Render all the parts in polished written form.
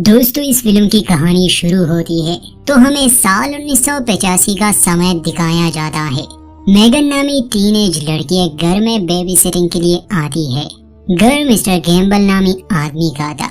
दोस्तों, इस फिल्म की कहानी शुरू होती है तो हमें साल 1985 का समय दिखाया जाता है। मेगन नामी टीनेज लड़की एक घर में बेबी सिटिंग के लिए आती है। घर मिस्टर गैम्बल नामी आदमी का था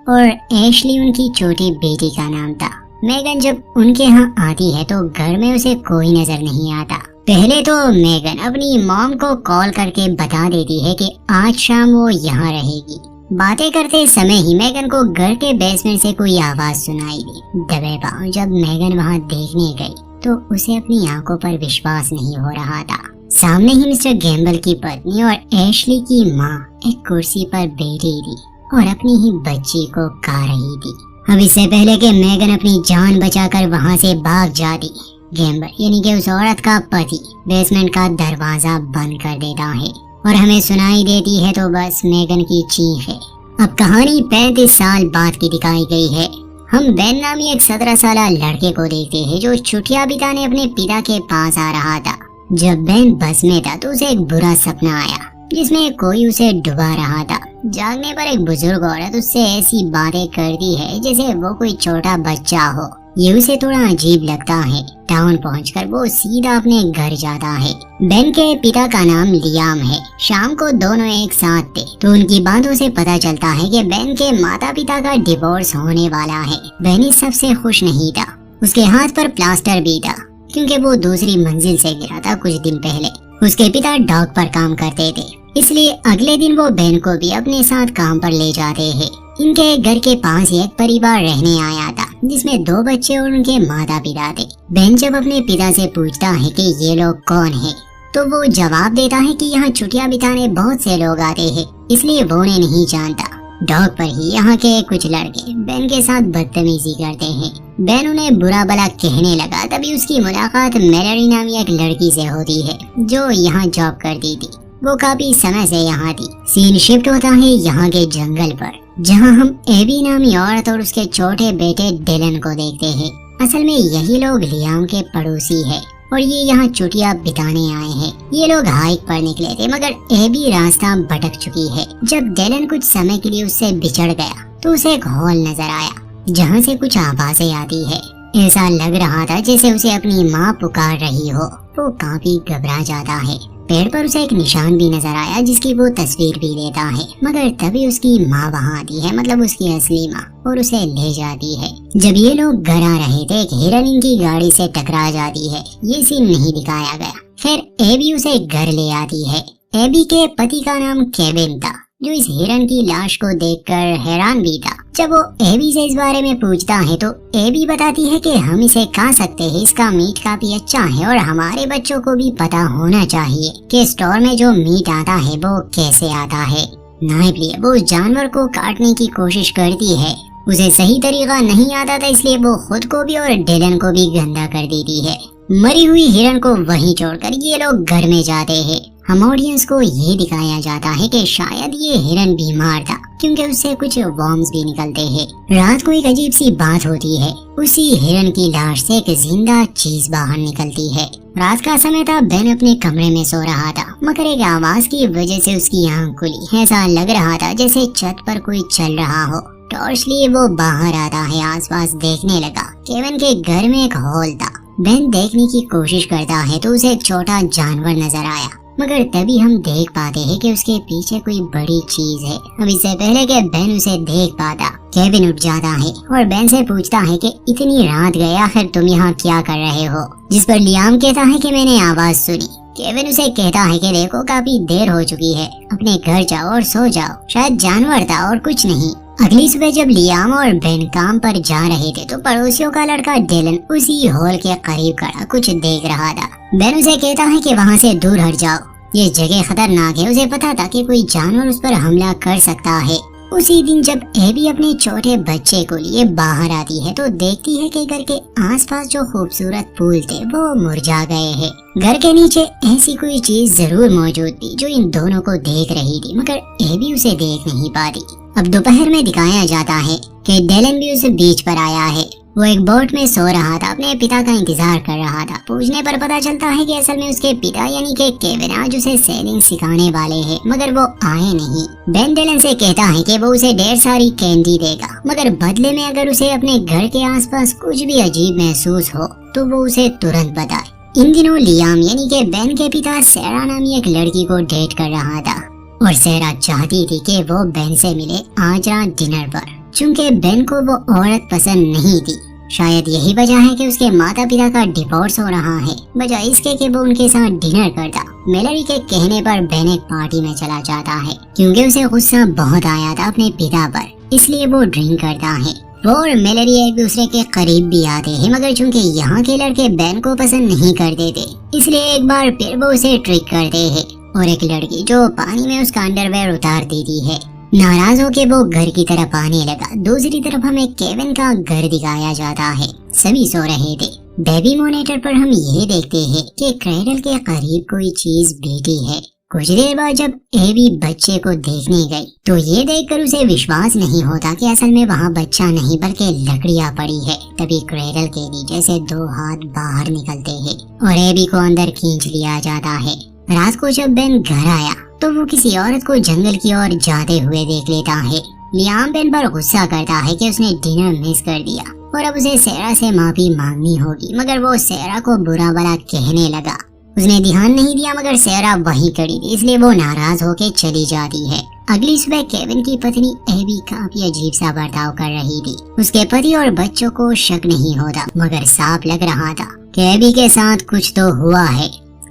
और एशली उनकी छोटी बेटी का नाम था। मेगन जब उनके यहाँ आती है तो घर में उसे कोई नजर नहीं आता। पहले तो मेगन अपनी मॉम को कॉल करके बता देती है कि आज शाम वो यहाँ रहेगी। बातें करते समय ही मेगन को घर के बेसमेंट से कोई आवाज सुनाई दी। दबे पांव जब मेगन वहां देखने गई तो उसे अपनी आंखों पर विश्वास नहीं हो रहा था। सामने ही मिस्टर गैम्बल की पत्नी और एशली की माँ एक कुर्सी पर बैठी थी और अपनी ही बच्ची को गा रही थी। अब इससे पहले कि मेगन अपनी जान बचाकर वहां से भाग जाती, गैम्बल यानी कि उस औरत का पति बेसमेंट का दरवाजा बंद कर देता है और हमें सुनाई देती है तो बस मेगन की चीख है। अब कहानी 35 साल बाद की दिखाई गई है। हम बेन नामी एक 17 साल लड़के को देखते हैं जो छुट्टियां बिताने अपने पिता के पास आ रहा था। जब बेन बस में था तो उसे एक बुरा सपना आया जिसमें कोई उसे डुबा रहा था। जागने पर एक बुजुर्ग औरत उससे ऐसी बातें करती है जैसे वो कोई छोटा बच्चा हो। ये उसे थोड़ा अजीब लगता है। टाउन पहुंचकर वो सीधा अपने घर जाता है। बेन के पिता का नाम लियाम है। शाम को दोनों एक साथ थे तो उनकी बातों से पता चलता है कि बेन के माता पिता का डिवोर्स होने वाला है। बेन इस सबसे खुश नहीं था। उसके हाथ पर प्लास्टर भी था क्योंकि वो दूसरी मंजिल से गिरा था कुछ दिन पहले। उसके पिता डॉक पर काम करते थे, इसलिए अगले दिन वो बेन को भी अपने साथ काम पर ले जाते हैं। इनके घर के पास एक परिवार रहने आया था जिसमें 2 बच्चे और उनके माता पिता थे। बेन जब अपने पिता से पूछता है कि ये लोग कौन हैं, तो वो जवाब देता है कि यहाँ छुट्टियां बिताने बहुत से लोग आते हैं, इसलिए वो उन्हें नहीं जानता। डॉक पर ही यहाँ के कुछ लड़के बेन के साथ बदतमीजी करते हैं। बेन उन्हें बुरा भला कहने लगा। तभी उसकी मुलाकात मेलरी नामी एक लड़की से होती है जो यहाँ जॉब करती थी। वो काफी समय से यहाँ थी। सीन शिफ्ट होता है यहाँ के जंगल पर जहाँ हम एबी नामी औरत और उसके छोटे बेटे डेलन को देखते हैं। असल में यही लोग लियाम के पड़ोसी है और ये यहाँ छुट्टियां बिताने आए हैं। ये लोग हाइक पर निकले थे मगर एबी रास्ता भटक चुकी है। जब डेलन कुछ समय के लिए उससे बिछड़ गया तो उसे एक हॉल नजर आया जहाँ से कुछ आवाजें आती है। ऐसा लग रहा था जैसे उसे अपनी माँ पुकार रही हो। वो काफी घबरा जाता है। पेड़ पर उसे एक निशान भी नजर आया जिसकी वो तस्वीर भी लेता है मगर तभी उसकी माँ वहाँ आती है, मतलब उसकी असली माँ, और उसे ले जाती है। जब ये लोग घर आ रहे थे एक हिरन इनकी गाड़ी से टकरा जाती है। ये सीन नहीं दिखाया गया। फिर एबी उसे घर ले आती है। एबी के पति का नाम केविन था जो इस हिरन की लाश को देखकर हैरान भी था। जब वो एबी से इस बारे में पूछता है तो एबी बताती है कि हम इसे खा सकते हैं, इसका मीट काफी अच्छा है और हमारे बच्चों को भी पता होना चाहिए कि स्टोर में जो मीट आता है वो कैसे आता है। नाइबली वो जानवर को काटने की कोशिश करती है। उसे सही तरीका नहीं आता था इसलिए वो खुद को भी और डेलन को भी गंदा कर देती है। मरी हुई हिरन को वहीं छोड़कर ये लोग घर में जाते हैं। हम ऑडियंस को ये दिखाया जाता है कि शायद ये हिरन बीमार था क्योंकि उससे कुछ वॉर्म्स भी निकलते हैं। रात को एक अजीब सी बात होती है। उसी हिरन की लाश से एक जिंदा चीज बाहर निकलती है। रात का समय था। बेन अपने कमरे में सो रहा था मगर एक आवाज की वजह से उसकी आंख खुली। ऐसा लग रहा था जैसे छत पर कोई चल रहा हो। टॉर्च लिए वो बाहर आता है, आसपास देखने लगा। केविन के घर में एक हॉल था। बेन देखने की कोशिश करता है तो उसे एक छोटा जानवर नजर आया मगर तभी हम देख पाते हैं कि उसके पीछे कोई बड़ी चीज है। अब इससे पहले कि बेन उसे देख पाता, केविन उठ जाता है और बेन से पूछता है कि इतनी रात गए आखिर तुम यहाँ क्या कर रहे हो। जिस पर लियाम कहता है कि मैंने आवाज सुनी। केविन उसे कहता है कि देखो काफी देर हो चुकी है, अपने घर जाओ और सो जाओ, शायद जानवर था और कुछ नहीं। अगली सुबह जब लियाम और बेन काम पर जा रहे थे तो पड़ोसियों का लड़का डेलन उसी हॉल के करीब खड़ा कुछ देख रहा था। बेन उसे कहता है कि वहाँ से दूर हट जाओ, ये जगह खतरनाक है। उसे पता था कि कोई जानवर उस पर हमला कर सकता है। उसी दिन जब एबी अपने छोटे बच्चे को लिए बाहर आती है तो देखती है कि घर के आसपास जो खूबसूरत फूल थे वो मुरझा गए हैं। घर के नीचे ऐसी कोई चीज जरूर मौजूद थी जो इन दोनों को देख रही थी मगर एबी उसे देख नहीं पाती। अब दोपहर में दिखाया जाता है कि डेलन भी उस बीच पर आया है। वो एक बोट में सो रहा था, अपने पिता का इंतजार कर रहा था। पूछने पर पता चलता है कि असल में उसके पिता यानी कि केविन आज उसे सेलिंग सिखाने वाले हैं, मगर वो आए नहीं। बेन डेलन से कहता है कि वो उसे ढेर सारी कैंडी देगा, मगर बदले में अगर उसे अपने घर के आसपास कुछ भी अजीब महसूस हो तो वो उसे तुरंत बताए। इन दिनों लियाम यानी कि बेन के पिता सेरा नामी एक लड़की को डेट कर रहा था और सेरा चाहती थी कि वो बेन से मिले आज रात डिनर पर। चूंकि बेन को वो औरत पसंद नहीं थी, शायद यही वजह है कि उसके माता पिता का डिवोर्स हो रहा है, बजाय इसके कि वो उनके साथ डिनर करता। मेलरी के कहने पर बेन एक पार्टी में चला जाता है क्योंकि उसे गुस्सा बहुत आया था अपने पिता पर, इसलिए वो ड्रिंक करता है। वो और मेलरी एक दूसरे के करीब भी आते हैं, मगर चूंकि यहाँ के लड़के बेन को पसंद नहीं करते थे, इसलिए एक बार फिर वो उसे ट्रिक करते हैं और एक लड़की जो पानी में उसका अंडरवेयर उतार देती है। नाराज होके वो घर की तरफ आने लगा। दूसरी तरफ हमें केविन का घर दिखाया जाता है। सभी सो रहे थे। बेबी मॉनिटर पर हम ये देखते हैं कि क्रेडल के करीब कोई चीज बैठी है। कुछ देर बाद जब एबी बच्चे को देखने गई तो ये देखकर उसे विश्वास नहीं होता कि असल में वहाँ बच्चा नहीं बल्कि लकड़ियाँ पड़ी है। तभी क्रेडल के नीचे से 2 हाथ बाहर निकलते हैं और एबी को अंदर खींच लिया जाता है। रात को जब बेन घर आया तो वो किसी औरत को जंगल की ओर जाते हुए देख लेता है। लियाम बेन पर गुस्सा करता है कि उसने डिनर मिस कर दिया और अब उसे सेरा से माफी मांगनी होगी, मगर वो सेरा को बुरा भला कहने लगा। उसने ध्यान नहीं दिया मगर सेरा वहीं खड़ी थी, इसलिए वो नाराज होकर चली जाती है। अगली सुबह केविन की पत्नी एबी काफी अजीब सा बर्ताव कर रही थी। उसके पति और बच्चों को शक नहीं होता, मगर साफ लग रहा था कि एबी के साथ कुछ तो हुआ है।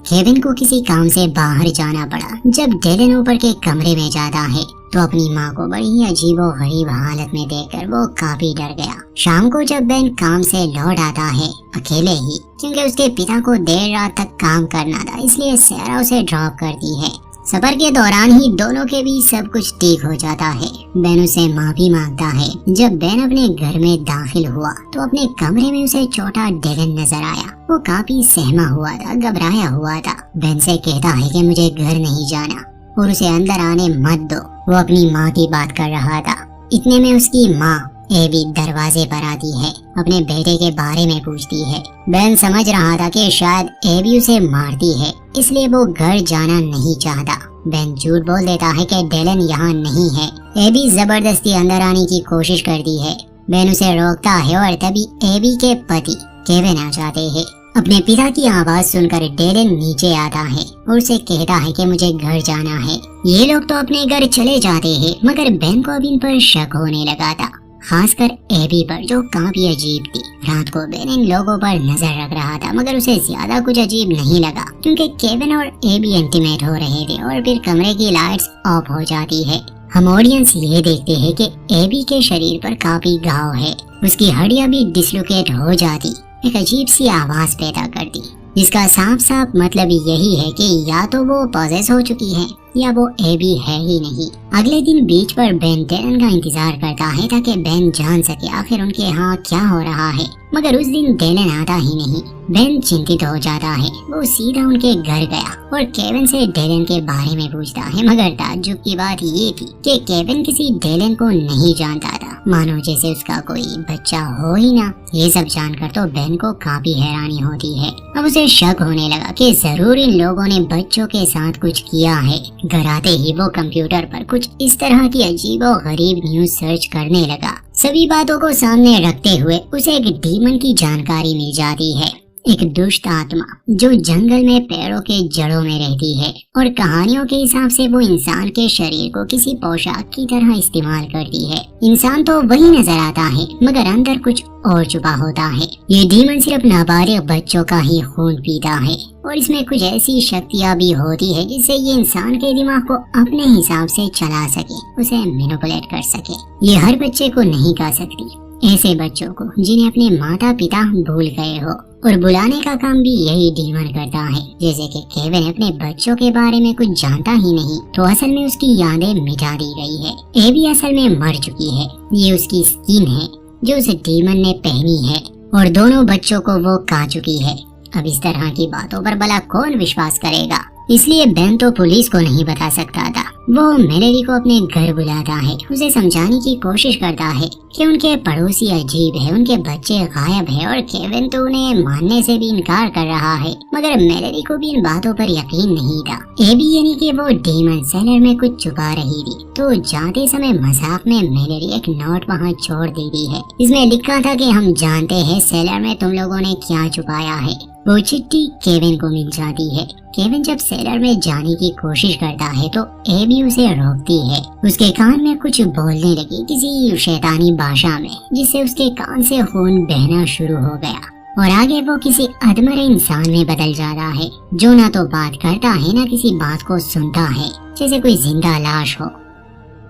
केविन को किसी काम से बाहर जाना पड़ा। जब डेलन ऊपर के कमरे में जाता है तो अपनी माँ को बड़ी ही अजीबो गरीब हालत में देखकर वो काफी डर गया। शाम को जब बेन काम से लौट आता है अकेले ही, क्योंकि उसके पिता को देर रात तक काम करना था, इसलिए सेरा उसे ड्रॉप करती है। सफर के दौरान ही दोनों के बीच सब कुछ ठीक हो जाता है। बेन उसे माफी मांगता है। जब बेन अपने घर में दाखिल हुआ तो अपने कमरे में उसे छोटा डेलन नजर आया। वो काफी सहमा हुआ था, घबराया हुआ था। बेन से कहता है कि मुझे घर नहीं जाना और उसे अंदर आने मत दो। वो अपनी माँ की बात कर रहा था। इतने में उसकी माँ एबी दरवाजे पर आती है, अपने बेटे के बारे में पूछती है। बेन समझ रहा था कि शायद एबी उसे मारती है, इसलिए वो घर जाना नहीं चाहता। बेन झूठ बोल देता है कि डेलन यहाँ नहीं है। एबी जबरदस्ती अंदर आने की कोशिश करती है। बेन उसे रोकता है और तभी एबी के पति केविन आ जाते हैं। अपने पिता की आवाज सुनकर डेलन नीचे आता है और उसे कहता है कि मुझे घर जाना है। ये लोग तो अपने घर चले जाते हैं, मगर बेन को अब इन पर शक होने लगा था, खासकर एबी पर जो काफी अजीब थी। रात को बेन इन लोगों पर नजर रख रहा था, मगर उसे ज्यादा कुछ अजीब नहीं लगा क्योंकि केविन और एबी इंटीमेट हो रहे थे और फिर कमरे की लाइट्स ऑफ हो जाती है। हम ऑडियंस ये देखते हैं कि एबी के शरीर पर काफी घाव है। उसकी हड्डियां भी डिसलोकेट हो जाती, एक अजीब सी आवाज पैदा करती, जिसका साफ साफ मतलब यही है कि या तो वो पॉजेस हो चुकी है या वो एबी है ही नहीं। अगले दिन बीच पर बेन डेलन का इंतजार करता है ताकि बेन जान सके आखिर उनके यहाँ क्या हो रहा है, मगर उस दिन डेलन आता ही नहीं। बेन चिंतित हो जाता है। वो सीधा उनके घर गया और केविन से डेलन के बारे में पूछता है, मगर ताज्जुब की बात ये थी कि केविन किसी डेलन को नहीं जानता था, मानो जैसे उसका कोई बच्चा हो ही ना। ये सब जानकर तो बेन को काफी हैरानी होती है। अब उसे शक होने लगा कि जरूर इन लोगों ने बच्चों के साथ कुछ किया है। घर आते ही वो कंप्यूटर पर कुछ इस तरह की अजीब और गरीब न्यूज सर्च करने लगा। सभी बातों को सामने रखते हुए उसे एक डीमन की जानकारी मिल जाती है, एक दुष्ट आत्मा जो जंगल में पेड़ों के जड़ों में रहती है और कहानियों के हिसाब से वो इंसान के शरीर को किसी पोशाक की तरह इस्तेमाल करती है। इंसान तो वही नजर आता है, मगर अंदर कुछ और छुपा होता है। ये डीमन सिर्फ नाबालिग बच्चों का ही खून पीता है और इसमें कुछ ऐसी शक्तियाँ भी होती है जिससे ये इंसान के दिमाग को अपने हिसाब से चला सके, उसे मैनिपुलेट कर सके। ये हर बच्चे को नहीं कर सकती, ऐसे बच्चों को जिन्हें अपने माता पिता भूल गए हो, और बुलाने का काम भी यही डीमन करता है। जैसे कि केविन अपने बच्चों के बारे में कुछ जानता ही नहीं, तो असल में उसकी यादें मिटा दी गई है। एबी असल में मर चुकी है। ये उसकी स्किन है जो उस डीमन ने पहनी है और दोनों बच्चों को वो खा चुकी है। अब इस तरह की बातों पर भला कौन विश्वास करेगा। इसलिए बेन तो पुलिस को नहीं बता सकता था। वो मेलेरी को अपने घर बुलाता है, उसे समझाने की कोशिश करता है कि उनके पड़ोसी अजीब है, उनके बच्चे गायब है और केविन तो उन्हें मानने से भी इनकार कर रहा है। मगर मेलेरी को भी इन बातों पर यकीन नहीं था। एबी यानी कि वो डीमन सेलर में कुछ छुपा रही थी, तो जाते समय मजाक में मेलेरी एक नोट वहाँ छोड़ देती है। इसमें लिखा था कि हम जानते हैं सेलर में तुम लोगों ने क्या छुपाया है। वो चिट्ठी केविन को मिल जाती है। केविन जब सेलर में जाने की कोशिश करता है तो एबी उसे रोकती है। उसके कान में कुछ बोलने लगी किसी शैतानी भाषा में, जिससे उसके कान से खून बहना शुरू हो गया और आगे वो किसी अधमरे इंसान में बदल जाता है, जो ना तो बात करता है ना किसी बात को सुनता है, जैसे कोई जिंदा लाश हो।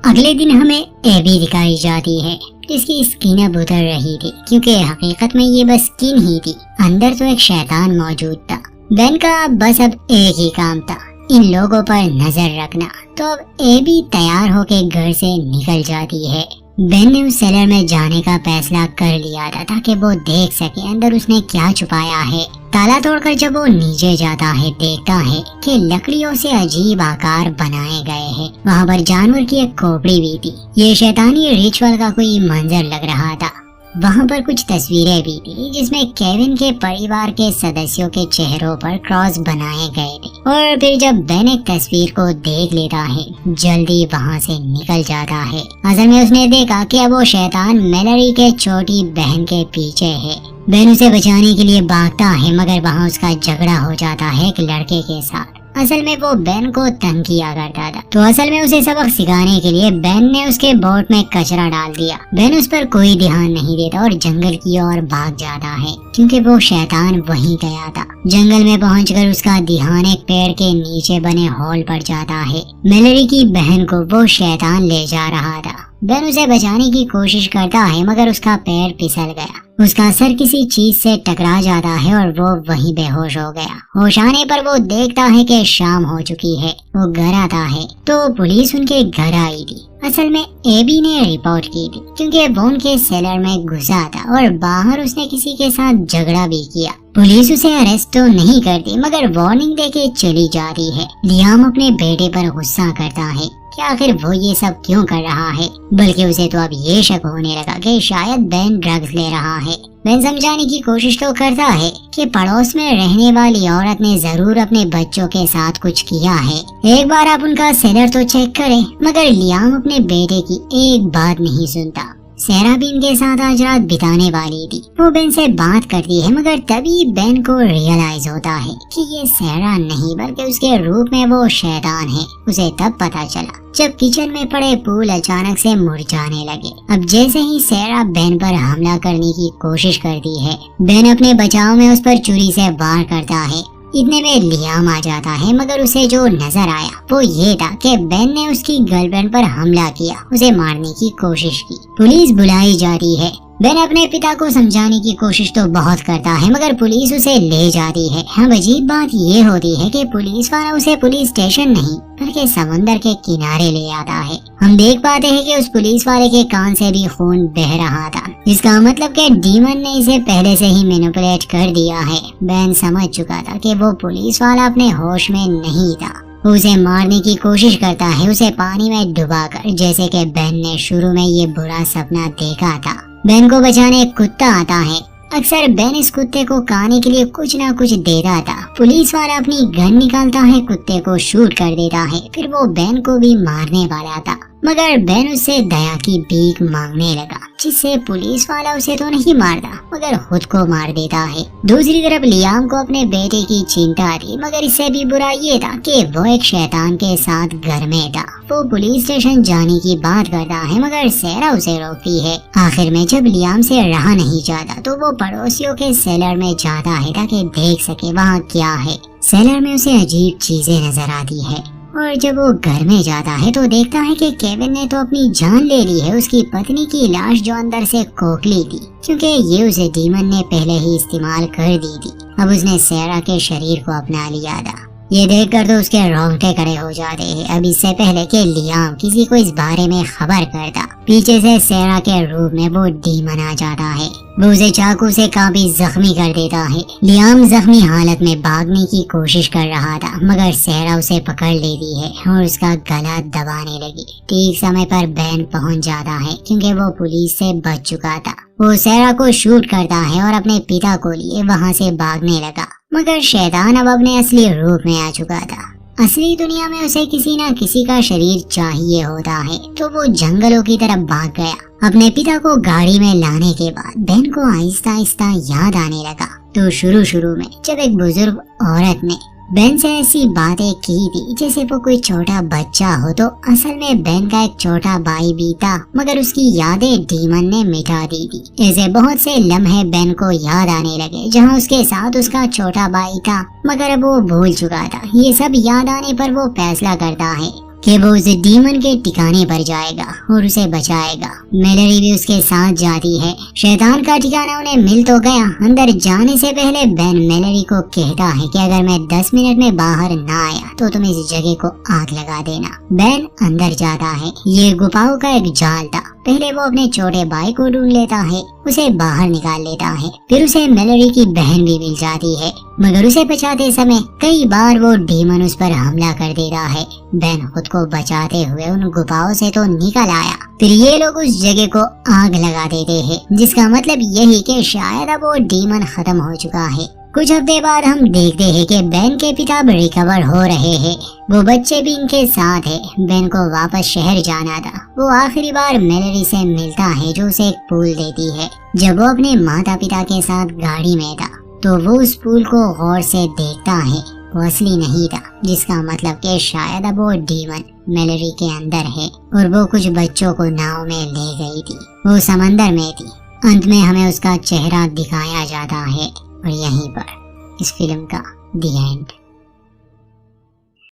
अगले दिन हमें एबी दिखाई जाती है, जिसकी स्किन अब उतर रही थी, क्योंकि हकीकत में ये बस स्किन ही थी, अंदर तो एक शैतान मौजूद था। बेन का बस अब एक ही काम था, इन लोगों पर नजर रखना। तो अब एबी तैयार होके घर से निकल जाती है। बेन ने उस सेलर में जाने का फैसला कर लिया था ताकि वो देख सके अंदर उसने क्या छुपाया है। ताला तोड़कर जब वो नीचे जाता है, देखता है कि लकड़ियों से अजीब आकार बनाए गए हैं। वहाँ पर जानवर की एक खोपड़ी भी थी। ये शैतानी रिचुअल का कोई मंजर लग रहा था। वहाँ पर कुछ तस्वीरें भी थी जिसमें केविन के परिवार के सदस्यों के चेहरों पर क्रॉस बनाए गए थे। और फिर जब बेन एक तस्वीर को देख लेता है, जल्दी वहाँ से निकल जाता है। असल में उसने देखा कि अब वो शैतान मेलेरी के छोटी बहन के पीछे है। बेन उसे बचाने के लिए भागता है, मगर वहाँ उसका झगड़ा हो जाता है एक लड़के के साथ। असल में वो बेन को तंग किया करता था, तो असल में उसे सबक सिखाने के लिए बेन ने उसके बोट में कचरा डाल दिया। बेन उस पर कोई ध्यान नहीं देता और जंगल की ओर भाग जाता है, क्योंकि वो शैतान वहीं गया था। जंगल में पहुंचकर उसका ध्यान एक पेड़ के नीचे बने हॉल पर जाता है। मेलेरी की बहन को वो शैतान ले जा रहा था। बेन उसे बचाने की कोशिश करता है, मगर उसका पैर फिसल गया। उसका सर किसी चीज से टकरा जाता है और वो वहीं बेहोश हो गया। होश आने पर वो देखता है कि शाम हो चुकी है। वो घर आता है तो पुलिस उनके घर आई थी। असल में एबी ने रिपोर्ट की थी, क्योंकि वो उनके सेलर में घुसा था और बाहर उसने किसी के साथ झगड़ा भी किया। पुलिस उसे अरेस्ट तो नहीं करती, मगर वार्निंग देके चली जाती है। लियाम अपने बेटे पर गुस्सा करता है कि आखिर वो ये सब क्यों कर रहा है, बल्कि उसे तो अब ये शक होने लगा कि शायद बेन ड्रग्स ले रहा है। बेन समझाने की कोशिश तो करता है कि पड़ोस में रहने वाली औरत ने जरूर अपने बच्चों के साथ कुछ किया है, एक बार आप उनका सेलर तो चेक करें। मगर लियाम अपने बेटे की एक बात नहीं सुनता। सेरा भी इनके साथ आज रात बिताने वाली थी। वो बेन से बात करती है, मगर तभी बेन को रियलाइज होता है कि ये सेरा नहीं बल्कि उसके रूप में वो शैतान है। उसे तब पता चला जब किचन में पड़े फूल अचानक से मुरझाने लगे। अब जैसे ही सेरा बेन पर हमला करने की कोशिश करती है, बेन अपने बचाव में उस पर छुरी से वार करता है। इतने में लियाम आ जाता है, मगर उसे जो नजर आया वो ये था कि बेन ने उसकी गर्लफ्रेंड पर हमला किया, उसे मारने की कोशिश की। पुलिस बुलाई जाती है। बेन अपने पिता को समझाने की कोशिश तो बहुत करता है, मगर पुलिस उसे ले जाती है। अब अजीब बात ये होती है कि पुलिस वाला उसे पुलिस स्टेशन नहीं बल्कि समंदर के किनारे ले आता है। हम देख पाते हैं कि उस पुलिस वाले के कान से भी खून बह रहा था, जिसका मतलब कि डीमन ने इसे पहले से ही मैनिपुलेट कर दिया है। बेन समझ चुका था कि वो पुलिस वाला अपने होश में नहीं था। उसे मारने की कोशिश करता है, उसे पानी में डुबाकर, जैसे कि बेन ने शुरू में ये बुरा सपना देखा था। बेन को बचाने एक कुत्ता आता है। अक्सर बेन इस कुत्ते को खाने के लिए कुछ ना कुछ देता था। पुलिस वाला अपनी गन निकालता है, कुत्ते को शूट कर देता है, फिर वो बेन को भी मारने वाला था, मगर बेन उससे दया की भीख मांगने लगा, जिससे पुलिस वाला उसे तो नहीं मारता मगर खुद को मार देता है। दूसरी तरफ लियाम को अपने बेटे की चिंता थी, मगर इससे भी बुरा ये था कि वो एक शैतान के साथ घर में था। वो पुलिस स्टेशन जाने की बात करता है, मगर सेरा उसे रोकती है। आखिर में जब लियाम से रहा नहीं जाता तो वो पड़ोसियों के सेलर में जाता है ताकि देख सके वहाँ क्या है। सेलर में उसे अजीब चीजें नजर आती है और जब वो घर में जाता है तो देखता है कि केविन ने तो अपनी जान ले ली है, उसकी पत्नी की लाश जो अंदर से खोखली थी, क्योंकि ये उसे डीमन ने पहले ही इस्तेमाल कर दी थी। अब उसने सेरा के शरीर को अपना लिया था। ये देखकर तो उसके रोंगटे खड़े हो जाते हैं। अब इससे पहले कि लियाम किसी को इस बारे में खबर करता, पीछे से सेरा के रूप में वो डीमन आ जाता है। वो उसे चाकू से काफी जख्मी कर देता है। लियाम जख्मी हालत में भागने की कोशिश कर रहा था, मगर सेरा उसे पकड़ लेती है और उसका गला दबाने लगी। ठीक समय पर बैन पहुंच जाता है, क्योंकि वो पुलिस से बच चुका था। वो सेरा को शूट करता है और अपने पिता को लिए वहाँ से भागने लगा, मगर शैतान अब अपने असली रूप में आ चुका था। असली दुनिया में उसे किसी न किसी का शरीर चाहिए होता है, तो वो जंगलों की तरफ भाग गया। अपने पिता को गाड़ी में लाने के बाद बेन को आहिस्ता आहिस्ता याद आने लगा। तो शुरू में जब एक बुजुर्ग औरत ने बेन से ऐसी बातें की थी जैसे वो कोई छोटा बच्चा हो, तो असल में बेन का एक छोटा भाई भी था, मगर उसकी यादें डीमन ने मिटा दी थी। ऐसे बहुत से लम्हे बेन को याद आने लगे जहां उसके साथ उसका छोटा भाई था, मगर अब वो भूल चुका था। ये सब याद आने पर वो फैसला करता है कि वो उस डीमन के ठिकाने पर जाएगा और उसे बचाएगा। मेलरी भी उसके साथ जाती है। शैतान का ठिकाना उन्हें मिल तो गया। अंदर जाने से पहले बेन मेलरी को कहता है कि अगर मैं 10 मिनट में बाहर ना आया तो तुम इस जगह को आग लगा देना। बेन अंदर जाता है। ये गुफाओं का एक जाल था। पहले वो अपने छोटे भाई को ढूंढ लेता है, उसे बाहर निकाल लेता है। फिर उसे मेलरी की बहन भी मिल जाती है, मगर उसे बचाते समय कई बार वो डीमन उस पर हमला कर देता है। बेन खुद को बचाते हुए उन गुफाओं से तो निकल आया। फिर ये लोग उस जगह को आग लगा देते हैं, जिसका मतलब यही कि शायद अब वो डीमन खत्म हो चुका है। कुछ हफ्ते बाद हम देखते हैं कि बेन के पिता रिकवर हो रहे हैं। वो बच्चे भी इनके साथ है। बेन को वापस शहर जाना था। वो आखिरी बार मेलरी से मिलता है, जो उसे एक पुल देती है। जब वो अपने माता पिता के साथ गाड़ी में था, तो वो उस पुल को गौर से देखता है। वो असली नहीं था, जिसका मतलब कि शायद अब वो डीमन मेलरी के अंदर है और वो कुछ बच्चों को नाव में ले गई थी। वो समंदर में थी। अंत में हमें उसका चेहरा दिखाया जाता है और यहीं पर इस फिल्म का दी एंड।